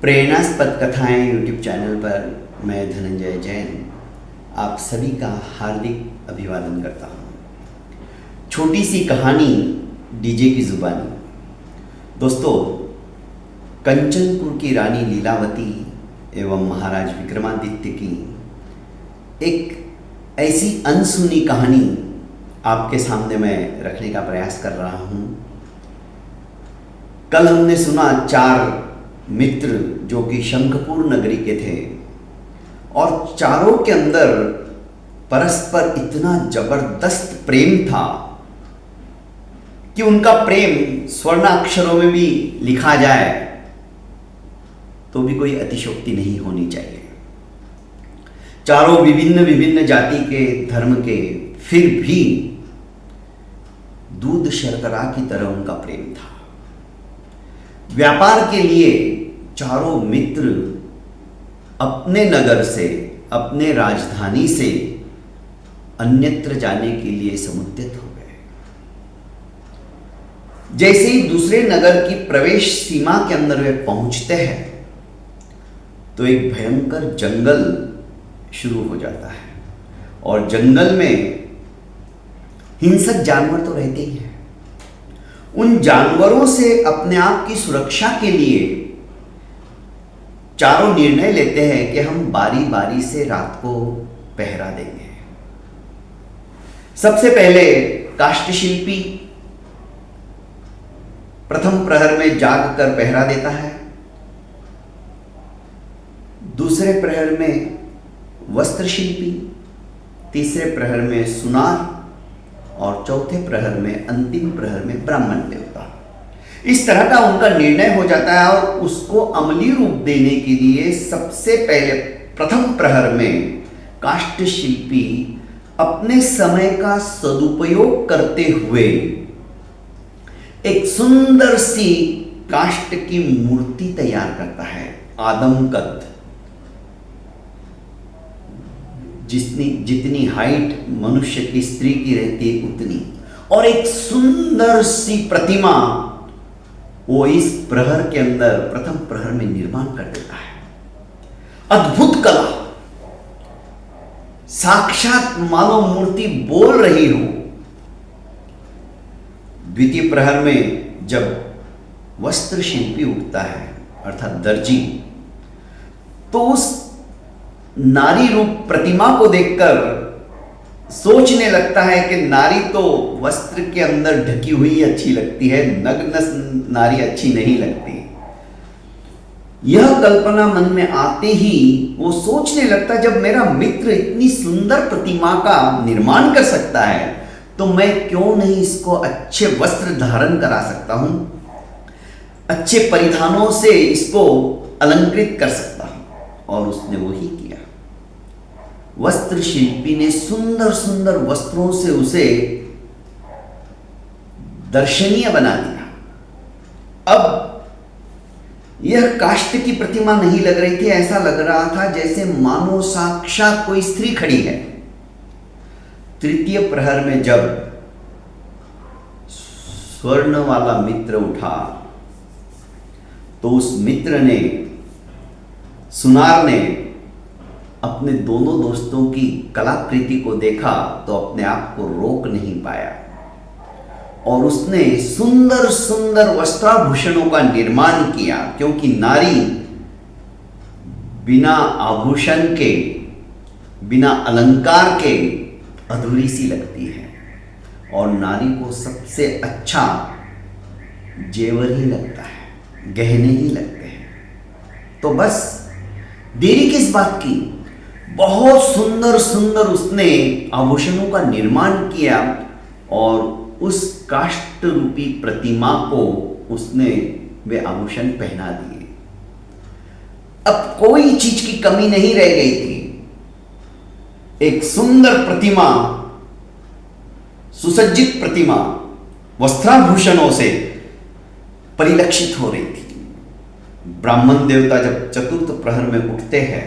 प्रेरणास्पद कथाएं YouTube channel पर मैं धनंजय जैन आप सभी का हार्दिक अभिवादन करता हूँ। छोटी सी कहानी डीजे की जुबानी। दोस्तों, कंचनपुर की रानी लीलावती एवं महाराज विक्रमादित्य की एक ऐसी अनसुनी कहानी आपके सामने मैं रखने का प्रयास कर रहा हूँ। कल हमने सुना 4 मित्र जो कि शंखपुर नगरी के थे और चारों के अंदर परस्पर इतना जबरदस्त प्रेम था कि उनका प्रेम स्वर्णाक्षरों में भी लिखा जाए तो भी कोई अतिशयोक्ति नहीं होनी चाहिए। चारों विभिन्न विभिन्न जाति के, धर्म के, फिर भी दूध शर्करा की तरह उनका प्रेम था। व्यापार के लिए चारों मित्र अपने नगर से, अपने राजधानी से अन्यत्र जाने के लिए समुद्यत हो गए। जैसे ही दूसरे नगर की प्रवेश सीमा के अंदर वे पहुंचते हैं तो एक भयंकर जंगल शुरू हो जाता है और जंगल में हिंसक जानवर तो रहते ही हैं। उन जानवरों से अपने आप की सुरक्षा के लिए चारों निर्णय लेते हैं कि हम बारी बारी से रात को पहरा देंगे। सबसे पहले काष्ठशिल्पी प्रथम प्रहर में जाग कर पहरा देता है। दूसरे प्रहर में वस्त्रशिल्पी, तीसरे प्रहर में सुनार और चौथे प्रहर में, अंतिम प्रहर में ब्राह्मण देवता। इस तरह का उनका निर्णय हो जाता है और उसको अमली रूप देने के लिए सबसे पहले प्रथम प्रहर में काष्ठशिल्पी अपने समय का सदुपयोग करते हुए एक सुंदर सी काष्ठ की मूर्ति तैयार करता है, आदमकद। जितनी हाइट मनुष्य की, स्त्री की रहती है उतनी, और एक सुंदर सी प्रतिमा वो इस प्रहर के अंदर, प्रथम प्रहर में निर्माण कर देता है। अद्भुत कला, साक्षात मानो मूर्ति बोल रही हो। द्वितीय प्रहर में जब वस्त्र शिल्पी उठता है अर्थात दर्जी, तो उस नारी रूप प्रतिमा को देखकर सोचने लगता है कि नारी तो वस्त्र के अंदर ढकी हुई अच्छी लगती है, नग्न नारी अच्छी नहीं लगती। यह कल्पना मन में आते ही वो सोचने लगता है, जब मेरा मित्र इतनी सुंदर प्रतिमा का निर्माण कर सकता है तो मैं क्यों नहीं इसको अच्छे वस्त्र धारण करा सकता हूं, अच्छे परिधानों से इसको अलंकृत कर सकता हूं। और उसने वही किया। वस्त्र शिल्पी ने सुंदर सुंदर वस्त्रों से उसे दर्शनीय बना दिया। अब यह काष्ठ की प्रतिमा नहीं लग रही थी, ऐसा लग रहा था जैसे मानो साक्षात कोई स्त्री खड़ी है। तृतीय प्रहर में जब स्वर्ण वाला मित्र उठा तो उस मित्र ने, सुनार ने अपने दोनों दोस्तों की कलाकृति को देखा तो अपने आप को रोक नहीं पाया और उसने सुंदर सुंदर वस्त्राभूषणों का निर्माण किया, क्योंकि नारी बिना आभूषण के, बिना अलंकार के अधूरी सी लगती है और नारी को सबसे अच्छा जेवर ही लगता है, गहने ही लगते हैं। तो बस देरी किस बात की, बहुत सुंदर सुंदर उसने आभूषणों का निर्माण किया और उस काष्ठ रूपी प्रतिमा को उसने वे आभूषण पहना दिए। अब कोई चीज की कमी नहीं रह गई थी। एक सुंदर प्रतिमा, सुसज्जित प्रतिमा वस्त्राभूषणों से परिलक्षित हो रही थी। ब्राह्मण देवता जब चतुर्थ प्रहर में उठते हैं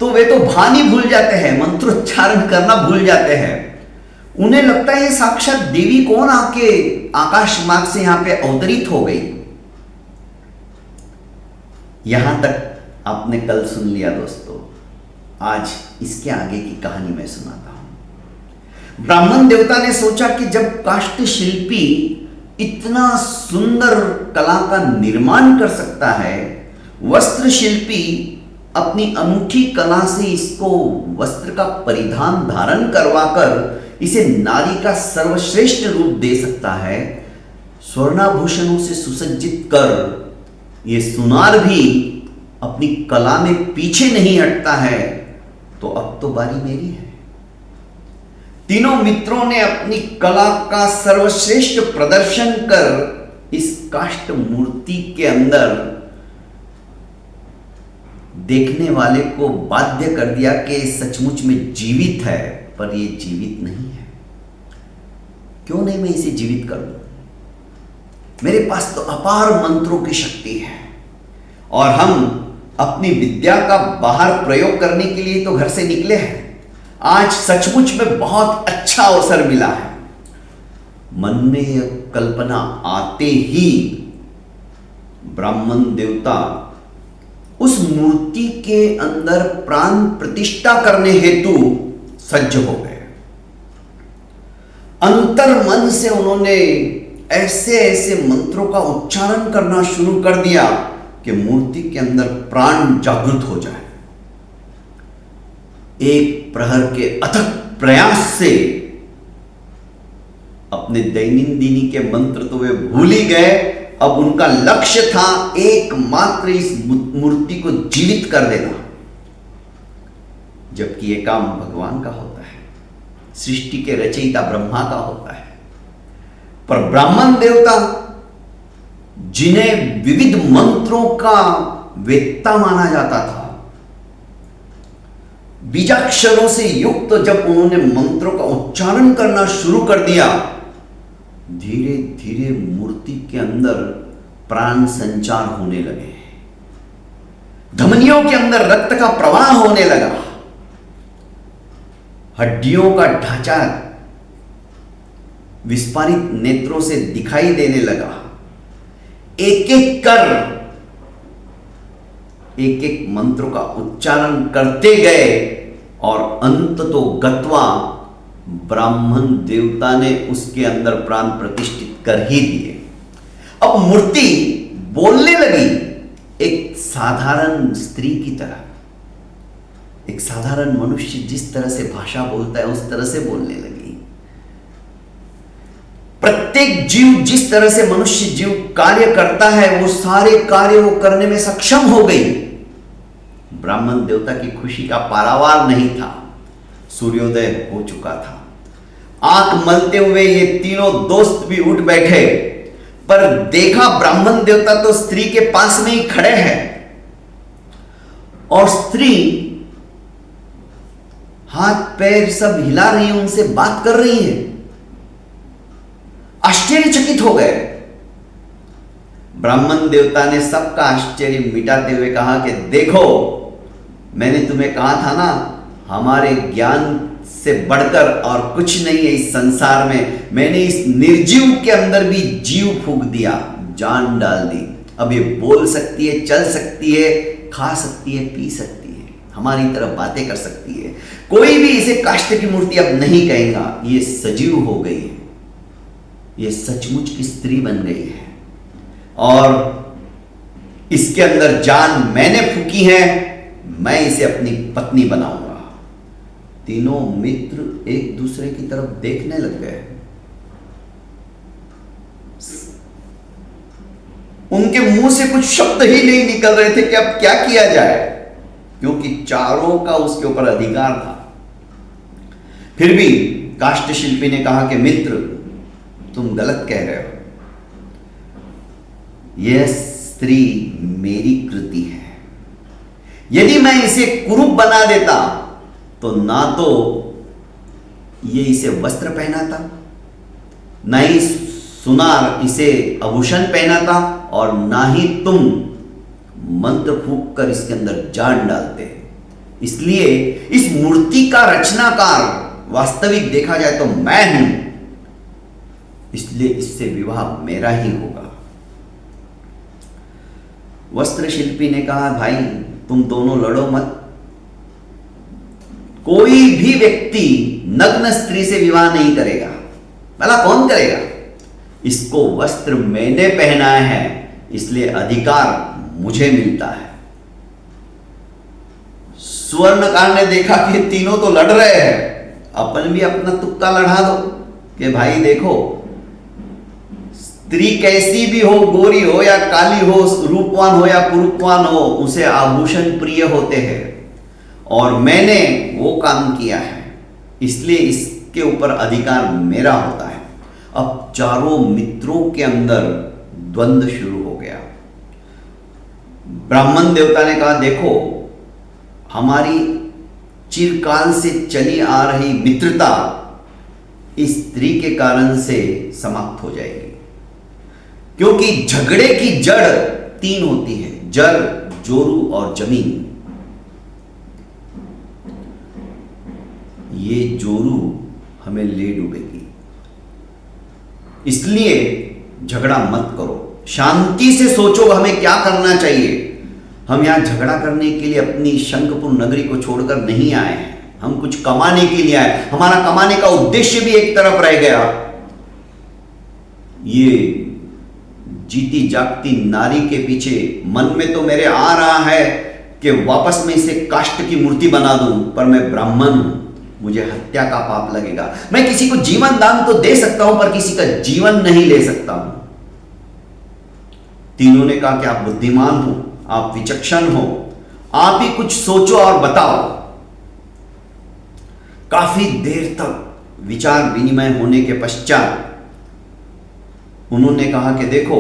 तो वे तो भानी भूल जाते हैं, मंत्रोच्चारण करना भूल जाते हैं। उन्हें लगता है ये साक्षात देवी कौन आके आकाश मार्ग से यहां पे अवतरित हो गई। यहां तक आपने कल सुन लिया दोस्तों। आज इसके आगे की कहानी मैं सुनाता हूं। ब्राह्मण देवता ने सोचा कि जब काष्ठ शिल्पी इतना सुंदर कला का निर्माण कर सकता है, वस्त्र शिल्पी अपनी अनूठी कला से इसको वस्त्र का परिधान धारण करवाकर इसे नारी का सर्वश्रेष्ठ रूप दे सकता है, स्वर्णाभूषणों से सुसज्जित कर ये सुनार भी अपनी कला में पीछे नहीं हटता है, तो अब तो बारी मेरी है। तीनों मित्रों ने अपनी कला का सर्वश्रेष्ठ प्रदर्शन कर इस काष्ठ मूर्ति के अंदर देखने वाले को बाध्य कर दिया कि सचमुच में जीवित है, पर यह जीवित नहीं है। क्यों नहीं मैं इसे जीवित कर दूं? मेरे पास तो अपार मंत्रों की शक्ति है और हम अपनी विद्या का बाहर प्रयोग करने के लिए तो घर से निकले हैं। आज सचमुच में बहुत अच्छा अवसर मिला है। मन में यह कल्पना आते ही ब्राह्मण देवता उस मूर्ति के अंदर प्राण प्रतिष्ठा करने हेतु सज्ज हो गए। अंतर मन से उन्होंने ऐसे ऐसे मंत्रों का उच्चारण करना शुरू कर दिया कि मूर्ति के अंदर प्राण जागृत हो जाए। एक प्रहर के अथक प्रयास से अपने दैनंदिनी के मंत्र तो वे भूल ही गए। अब उनका लक्ष्य था एकमात्र इस मूर्ति को जीवित कर देना, जबकि यह काम भगवान का होता है, सृष्टि के रचयिता ब्रह्मा का होता है। पर ब्राह्मण देवता जिन्हें विविध मंत्रों का वेत्ता माना जाता था, बीजाक्षरों से युक्त जब उन्होंने मंत्रों का उच्चारण करना शुरू कर दिया, धीरे धीरे मूर्ति के अंदर प्राण संचार होने लगे। धमनियों के अंदर रक्त का प्रवाह होने लगा। हड्डियों का ढांचा विस्फारित नेत्रों से दिखाई देने लगा। एक एक कर एक एक मंत्रों का उच्चारण करते गए और अंत तो गत्वा ब्राह्मण देवता ने उसके अंदर प्राण प्रतिष्ठित कर ही दिए। अब मूर्ति बोलने लगी एक साधारण स्त्री की तरह। एक साधारण मनुष्य जिस तरह से भाषा बोलता है उस तरह से बोलने लगी। प्रत्येक जीव जिस तरह से मनुष्य जीव कार्य करता है वो सारे कार्य वो करने में सक्षम हो गई। ब्राह्मण देवता की खुशी का पारावार नहीं था। सूर्योदय हो चुका था। आंख मलते हुए ये तीनों दोस्त भी उठ बैठे, पर देखा ब्राह्मण देवता तो स्त्री के पास में ही खड़े हैं और स्त्री हाथ पैर सब हिला रही है, उनसे बात कर रही है। आश्चर्यचकित हो गए। ब्राह्मण देवता ने सबका आश्चर्य मिटाते हुए कहा कि देखो, मैंने तुम्हें कहा था ना, हमारे ज्ञान से बढ़कर और कुछ नहीं है इस संसार में। मैंने इस निर्जीव के अंदर भी जीव फूंक दिया, जान डाल दी। अब ये बोल सकती है, चल सकती है, खा सकती है, पी सकती है, हमारी तरफ बातें कर सकती है। कोई भी इसे काष्ठ की मूर्ति अब नहीं कहेगा। ये सजीव हो गई है, ये सचमुच की स्त्री बन गई है और इसके अंदर जान मैंने फूकी है। मैं इसे अपनी पत्नी बनाऊंगा। तीनों मित्र एक दूसरे की तरफ देखने लग गए। उनके मुंह से कुछ शब्द ही नहीं निकल रहे थे कि अब क्या किया जाए, क्योंकि चारों का उसके ऊपर अधिकार था। फिर भी काष्ठ शिल्पी ने कहा कि मित्र, तुम गलत कह रहे हो। यह स्त्री मेरी कृति है। यदि मैं इसे कुरूप बना देता तो ना तो ये इसे वस्त्र पहनाता, ना ही सुनार इसे आभूषण पहनाता, और ना ही तुम मंत्र फूंक कर इसके अंदर जान डालते। इसलिए इस मूर्ति का रचनाकार वास्तविक देखा जाए तो मैं हूं, इसलिए इससे विवाह मेरा ही होगा। वस्त्र शिल्पी ने कहा, भाई तुम दोनों लड़ो मत। कोई भी व्यक्ति नग्न स्त्री से विवाह नहीं करेगा। भला कौन करेगा? इसको वस्त्र मैंने पहनाया है, इसलिए अधिकार मुझे मिलता है। स्वर्णकार ने देखा कि तीनों तो लड़ रहे हैं, अपन भी अपना तुक्का लड़ा दो कि भाई देखो, स्त्री कैसी भी हो, गोरी हो या काली हो, रूपवान हो या कुरूपवान हो, उसे आभूषण प्रिय होते हैं और मैंने वो काम किया है, इसलिए इसके ऊपर अधिकार मेरा होता है। अब चारों मित्रों के अंदर द्वंद्व शुरू हो गया। ब्राह्मण देवता ने कहा, देखो हमारी चिरकाल से चली आ रही मित्रता इस स्त्री के कारण से समाप्त हो जाएगी, क्योंकि झगड़े की जड़ 3 होती है, जड़, जोरू और जमीन। ये जोरू हमें ले डूबेगी, इसलिए झगड़ा मत करो, शांति से सोचो हमें क्या करना चाहिए। हम यहां झगड़ा करने के लिए अपनी शंखपुर नगरी को छोड़कर नहीं आए हैं, हम कुछ कमाने के लिए आए। हमारा कमाने का उद्देश्य भी एक तरफ रह गया। ये जीती जागती नारी के पीछे मन में तो मेरे आ रहा है कि वापस में इसे काष्ठ की मूर्ति बना दूं, पर मैं ब्राह्मण हूं, मुझे हत्या का पाप लगेगा। मैं किसी को जीवन दान तो दे सकता हूं, पर किसी का जीवन नहीं ले सकता हूं। तीनों ने कहा कि आप बुद्धिमान हो, आप विचक्षण हो, आप ही कुछ सोचो और बताओ। काफी देर तक विचार विनिमय होने के पश्चात उन्होंने कहा कि देखो,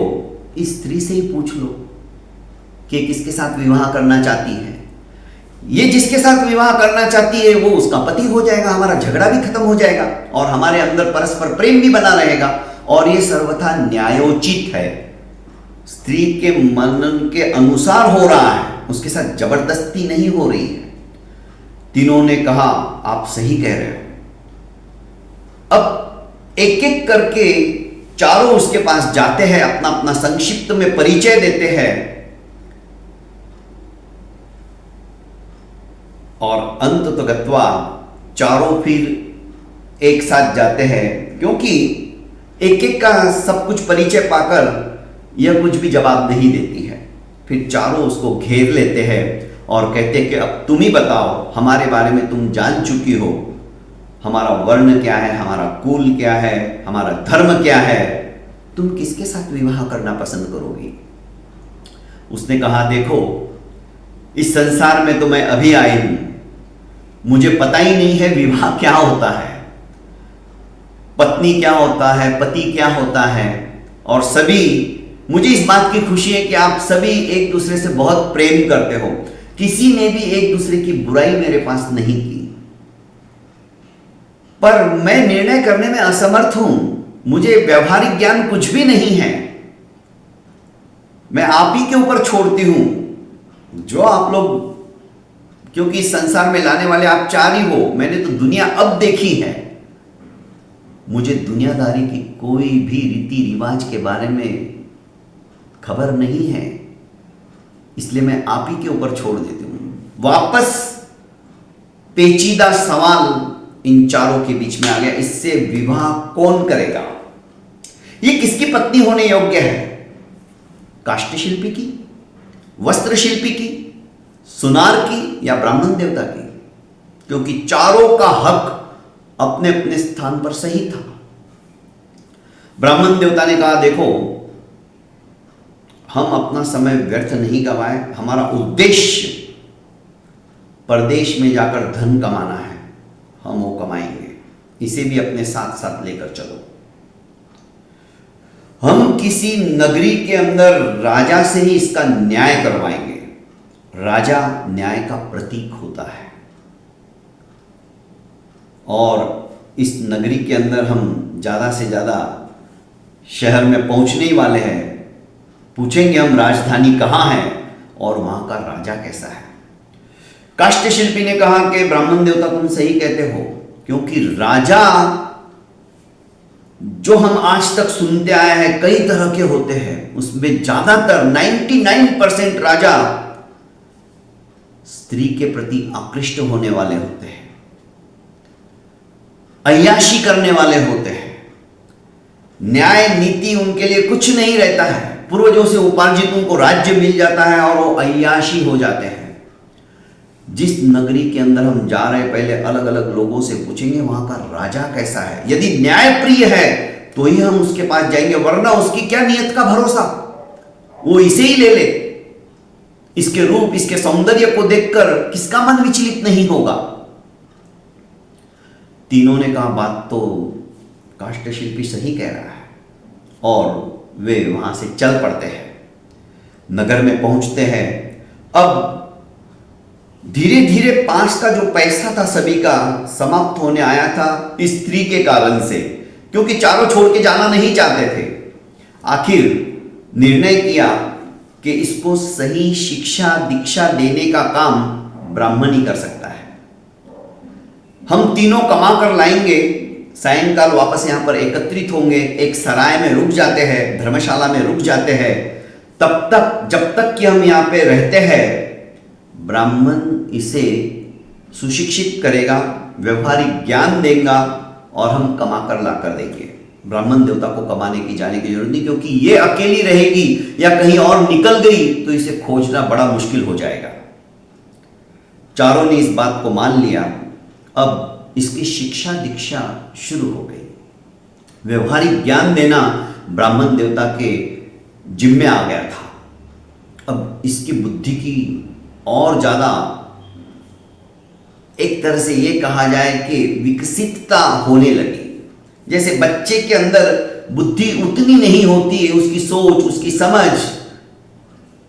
इस स्त्री से ही पूछ लो कि किसके साथ विवाह करना चाहती है। ये जिसके साथ विवाह करना चाहती है वो उसका पति हो जाएगा, हमारा झगड़ा भी खत्म हो जाएगा और हमारे अंदर परस्पर प्रेम भी बना रहेगा, और ये सर्वथा न्यायोचित है। स्त्री के मन के अनुसार हो रहा है, उसके साथ जबरदस्ती नहीं हो रही है। तीनों ने कहा, आप सही कह रहे हो। अब एक एक करके चारों उसके पास जाते हैं, अपना अपना संक्षिप्त में परिचय देते हैं और अंततः चारों फिर एक साथ जाते हैं, क्योंकि एक एक का सब कुछ परिचय पाकर यह कुछ भी जवाब नहीं देती है। फिर चारों उसको घेर लेते हैं और कहते कि अब तुम ही बताओ, हमारे बारे में तुम जान चुकी हो, हमारा वर्ण क्या है, हमारा कुल क्या है, हमारा धर्म क्या है, तुम किसके साथ विवाह करना पसंद करोगी। उसने कहा, देखो इस संसार में तो मैं अभी आई हूं, मुझे पता ही नहीं है विवाह क्या होता है, पत्नी क्या होता है, पति क्या होता है। और सभी, मुझे इस बात की खुशी है कि आप सभी एक दूसरे से बहुत प्रेम करते हो, किसी ने भी एक दूसरे की बुराई मेरे पास नहीं की, पर मैं निर्णय करने में असमर्थ हूं, मुझे व्यवहारिक ज्ञान कुछ भी नहीं है। मैं आप ही के ऊपर छोड़ती हूं, जो आप लोग, क्योंकि इस संसार में लाने वाले आप 4 ही हो, मैंने तो दुनिया अब देखी है, मुझे दुनियादारी की कोई भी रीति रिवाज के बारे में खबर नहीं है, इसलिए मैं आप ही के ऊपर छोड़ देती हूं। वापस पेचीदा सवाल इन चारों के बीच में आ गया, इससे विवाह कौन करेगा, ये किसकी पत्नी होने योग्य है, काष्ठ शिल्पी की, वस्त्र शिल्पी की, सुनार की या ब्राह्मण देवता की, क्योंकि चारों का हक अपने अपने स्थान पर सही था। ब्राह्मण देवता ने कहा, देखो हम अपना समय व्यर्थ नहीं गवाए, हमारा उद्देश्य परदेश में जाकर धन कमाना है, हम वो कमाएंगे, इसे भी अपने साथ साथ लेकर चलो। हम किसी नगरी के अंदर राजा से ही इसका न्याय करवाएंगे, राजा न्याय का प्रतीक होता है, और इस नगरी के अंदर हम ज़्यादा से ज़्यादा शहर में पहुंचने ही वाले हैं, पूछेंगे हम राजधानी कहाँ है और वहां का राजा कैसा है। काष्ठ शिल्पी ने कहा कि ब्राह्मण देवता तुम सही कहते हो, क्योंकि राजा जो हम आज तक सुनते आए हैं कई तरह के होते हैं, उसमें ज्यादातर 99% राजा स्त्री के प्रति आकृष्ट होने वाले होते हैं, अय्याशी करने वाले होते हैं। न्याय नीति उनके लिए कुछ नहीं रहता है। पूर्वजों से उपार्जित उनको राज्य मिल जाता है और वो अय्याशी हो जाते हैं। जिस नगरी के अंदर हम जा रहे हैं, पहले अलग अलग लोगों से पूछेंगे वहां का राजा कैसा है। यदि न्यायप्रिय है तो ही हम उसके पास जाएंगे, वरना उसकी क्या नियत का भरोसा, वो इसे ही ले ले। इसके रूप, इसके सौंदर्य को देखकर किसका मन विचलित नहीं होगा। तीनों ने कहा बात तो काष्ठशिल्पी सही कह रहा है, और वे वहां से चल पड़ते हैं, नगर में पहुंचते हैं। अब धीरे धीरे पास का जो पैसा था सभी का समाप्त होने आया था इस स्त्री के कारण से, क्योंकि चारों छोड़ के जाना नहीं चाहते थे। आखिर निर्णय किया कि इसको सही शिक्षा दीक्षा देने का काम ब्राह्मण ही कर सकता है। हम तीनों कमा कर लाएंगे, सायंकाल वापस यहां पर एकत्रित होंगे, एक सराय में रुक जाते हैं, धर्मशाला में रुक जाते हैं। तब तक, जब तक कि हम यहां पे रहते हैं, ब्राह्मण इसे सुशिक्षित करेगा, व्यवहारिक ज्ञान देगा और हम कमा कर ला कर देंगे। ब्राह्मण देवता को कमाने की जाने की जरूरत नहीं, क्योंकि ये अकेली रहेगी या कहीं और निकल गई तो इसे खोजना बड़ा मुश्किल हो जाएगा। चारों ने इस बात को मान लिया। अब इसकी शिक्षा दीक्षा शुरू हो गई। व्यवहारिक ज्ञान देना ब्राह्मण देवता के जिम्मे आ गया था। अब इसकी बुद्धि की और ज्यादा, एक तरह से ये कहा जाए कि विकसितता होने लगी। जैसे बच्चे के अंदर बुद्धि उतनी नहीं होती है, उसकी सोच, उसकी समझ,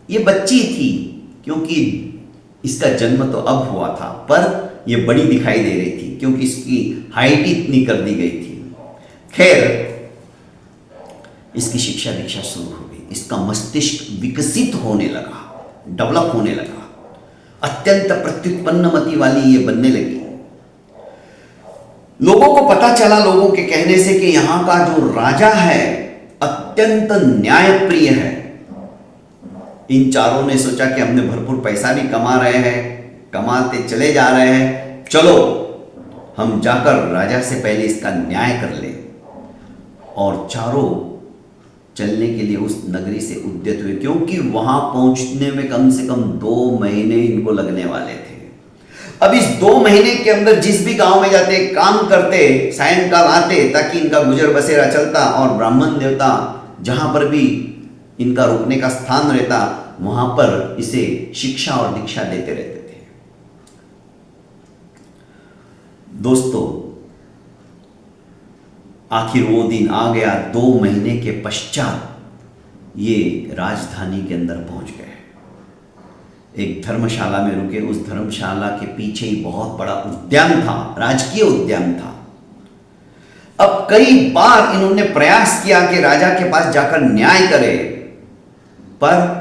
ये बच्ची थी, क्योंकि इसका जन्म तो अब हुआ था, पर ये बड़ी दिखाई दे रही थी क्योंकि इसकी हाइट इतनी कर दी गई थी। खैर, इसकी शिक्षा दीक्षा शुरू हो गई, इसका मस्तिष्क विकसित होने लगा, डेवलप होने लगा, अत्यंत प्रत्युत्पन्नमति वाली ये बनने लगी। लोगों को पता चला, लोगों के कहने से, कि यहां का जो राजा है अत्यंत न्यायप्रिय है। इन चारों ने सोचा कि हमने भरपूर पैसा भी कमा रहे हैं, कमाते चले जा रहे हैं, चलो हम जाकर राजा से पहले इसका न्याय कर ले। और चारों चलने के लिए उस नगरी से उद्यत हुए, क्योंकि वहां पहुंचने में कम से कम 2 महीने इनको लगने वाले थे। अब इस 2 महीने के अंदर जिस भी गांव में जाते, काम करते, सायंकाल आते, ताकि इनका गुजर बसेरा चलता, और ब्राह्मण देवता जहां पर भी इनका रुकने का स्थान रहता, वहां पर इसे शिक्षा और दीक्षा देते रहते थे। दोस्तों, आखिर वो दिन आ गया। 2 महीने के पश्चात ये राजधानी के अंदर पहुंच गए। एक धर्मशाला में रुके। उस धर्मशाला के पीछे ही बहुत बड़ा उद्यान था, राजकीय उद्यान था। अब कई बार इन्होंने प्रयास किया कि राजा के पास जाकर न्याय करे, पर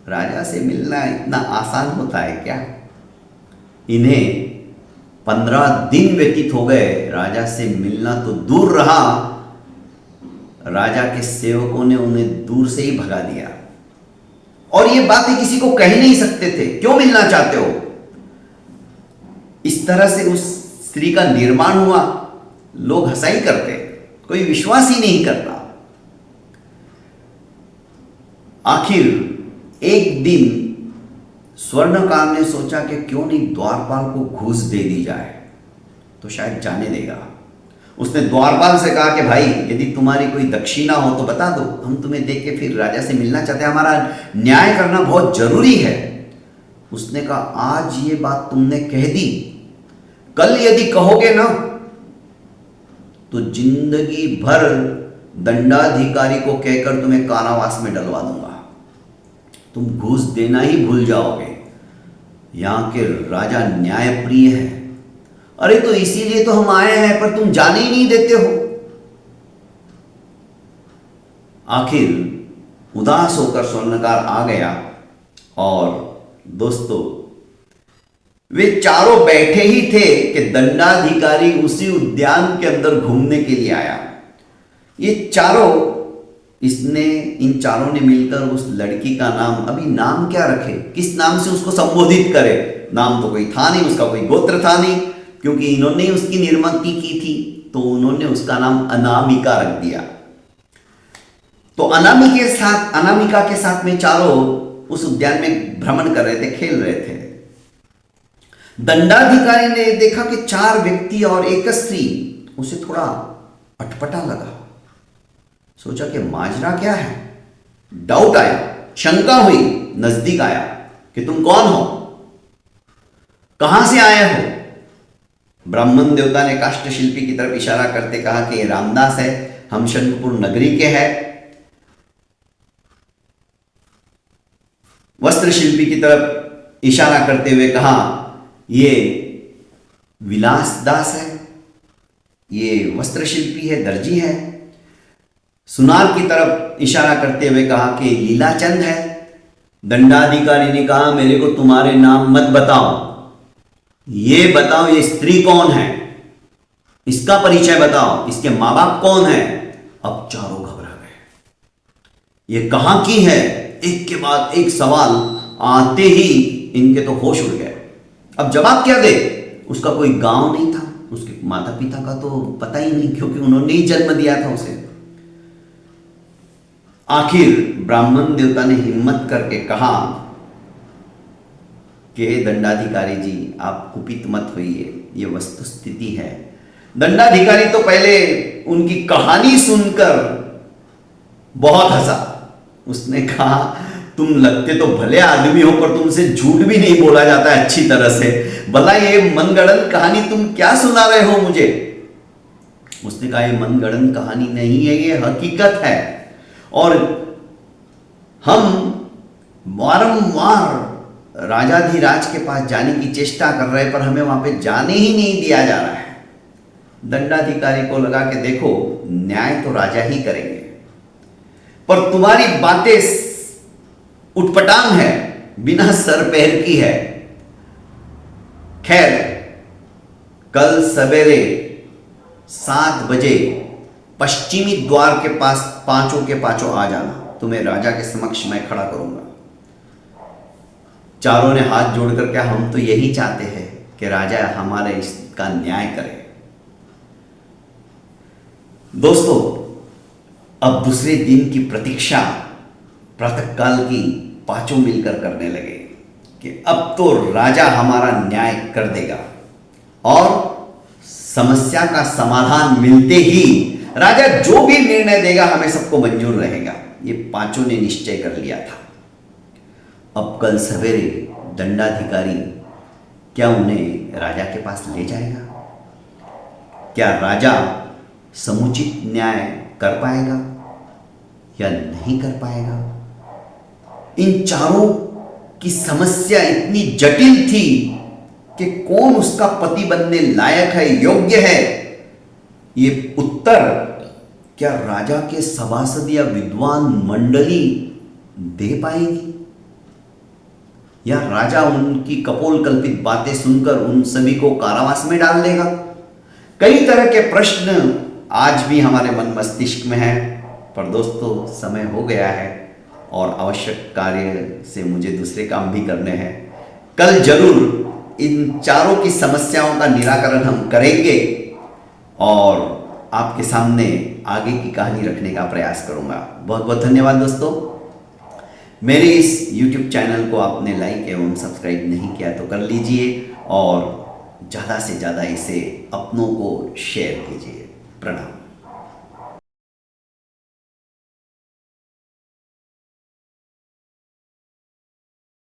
राजा से मिलना इतना आसान होता है क्या? इन्हें 15 दिन व्यतीत हो गए, राजा से मिलना तो दूर रहा, राजा के सेवकों ने उन्हें दूर से ही भगा दिया। और ये बातें किसी को कह नहीं सकते थे, क्यों मिलना चाहते हो? इस तरह से उस स्त्री का निर्माण हुआ। लोग हंसा ही करते, कोई विश्वास ही नहीं करता। आखिर एक दिन स्वर्णकार ने सोचा कि क्यों नहीं द्वारपाल को घूस दे दी जाए, तो शायद जाने देगा। उसने द्वारपाल से कहा कि भाई, यदि तुम्हारी कोई दक्षिणा हो तो बता दो, हम तुम्हें देख के फिर राजा से मिलना चाहते हैं, हमारा न्याय करना बहुत जरूरी है। उसने कहा, आज ये बात तुमने कह दी, कल यदि कहोगे ना तो जिंदगी भर दंडाधिकारी को कहकर तुम्हें कारावास में डलवा दूंगा। तुम घूस देना ही भूल जाओगे। यहां के राजा न्यायप्रिय है। अरे तो इसीलिए तो हम आए हैं, पर तुम जाने ही नहीं देते हो। आखिर उदास होकर स्वर्णकार आ गया। और दोस्तों, वे चारों बैठे ही थे कि दंडाधिकारी उसी उद्यान के अंदर घूमने के लिए आया। ये चारों इन चारों ने मिलकर उस लड़की का नाम, अभी नाम क्या रखे, किस नाम से उसको संबोधित करे। नाम तो कोई था नहीं, उसका कोई गोत्र था नहीं, क्योंकि इन्होंने उसकी निर्मिती की थी, तो उन्होंने उसका नाम अनामिका रख दिया। तो अनामिका के साथ में चारों उस उद्यान में भ्रमण कर रहे थे, खेल रहे थे। दंडाधिकारी ने देखा कि 4 व्यक्ति और एक स्त्री, उसे थोड़ा अटपटा लगा। सोचा कि माजरा क्या है, डाउट आया, शंका हुई, नजदीक आया कि तुम कौन हो, कहां से आए हो। ब्राह्मण देवता ने काष्ठ शिल्पी की तरफ इशारा करते कहा कि रामदास है, हम शंखपुर नगरी के हैं। वस्त्र शिल्पी की तरफ इशारा करते हुए कहा ये विलास दास है, ये वस्त्र शिल्पी है, दर्जी है। सुनार की तरफ इशारा करते हुए कहा कि लीलाचंद है। दंडाधिकारी ने कहा मेरे को तुम्हारे नाम मत बताओ, ये बताओ ये स्त्री कौन है, इसका परिचय बताओ, इसके मां बाप कौन है। अब चारों घबरा गए, ये कहां की है, एक के बाद एक सवाल आते ही इनके तो होश उड़ गए। अब जवाब क्या दे, उसका कोई गांव नहीं था, उसके माता पिता का तो पता ही नहीं, क्योंकि उन्होंने ही जन्म दिया था उसे। आखिर ब्राह्मण देवता ने हिम्मत करके कहा कि दंडाधिकारी जी आप कुपित मत होइए, ये वस्तु स्थिति है। दंडाधिकारी तो पहले उनकी कहानी सुनकर बहुत हंसा। उसने कहा तुम लगते तो भले आदमी हो, पर तुमसे झूठ भी नहीं बोला जाता है अच्छी तरह से। भला ये मनगढ़ंत कहानी तुम क्या सुना रहे हो मुझे। उसने कहा ये मनगढ़ंत कहानी नहीं है, ये हकीकत है, और हम वारंवार राजाधिराज के पास जाने की चेष्टा कर रहे हैं, पर हमें वहां पे जाने ही नहीं दिया जा रहा है। दंडाधिकारी को लगा कि देखो न्याय तो राजा ही करेंगे, पर तुम्हारी बातें उटपटांग है, बिना सर पैर की है। खैर कल सवेरे 7 बजे पश्चिमी द्वार के पास पांचों के पांचों आ जाना, तुम्हें राजा के समक्ष मैं खड़ा करूंगा। चारों ने हाथ जोड़कर कहा हम तो यही चाहते हैं कि राजा हमारे इसका न्याय करे। दोस्तों अब दूसरे दिन की प्रतीक्षा प्रातःकाल की पांचों मिलकर करने लगे कि अब तो राजा हमारा न्याय कर देगा, और समस्या का समाधान मिलते ही राजा जो भी निर्णय देगा हमें सबको मंजूर रहेगा। ये पांचों ने निश्चय कर लिया था। अब कल सवेरे दंडाधिकारी क्या उन्हें राजा के पास ले जाएगा? क्या राजा समुचित न्याय कर पाएगा या नहीं कर पाएगा? इन चारों की समस्या इतनी जटिल थी कि कौन उसका पति बनने लायक है, योग्य है, ये उत्तर क्या राजा के सभासद या विद्वान मंडली दे पाएगी, या राजा उनकी कपोल कल्पित बातें सुनकर उन सभी को कारावास में डाल देगा? कई तरह के प्रश्न आज भी हमारे मन मस्तिष्क में हैं, पर दोस्तों समय हो गया है और आवश्यक कार्य से मुझे दूसरे काम भी करने हैं। कल जरूर इन चारों की समस्याओं का निराकरण हम करेंगे और आपके सामने आगे की कहानी रखने का प्रयास करूंगा। बहुत बहुत धन्यवाद दोस्तों। मेरे इस YouTube चैनल को आपने लाइक एवं सब्सक्राइब नहीं किया तो कर लीजिए, और ज़्यादा से ज़्यादा इसे अपनों को शेयर कीजिए। प्रणाम।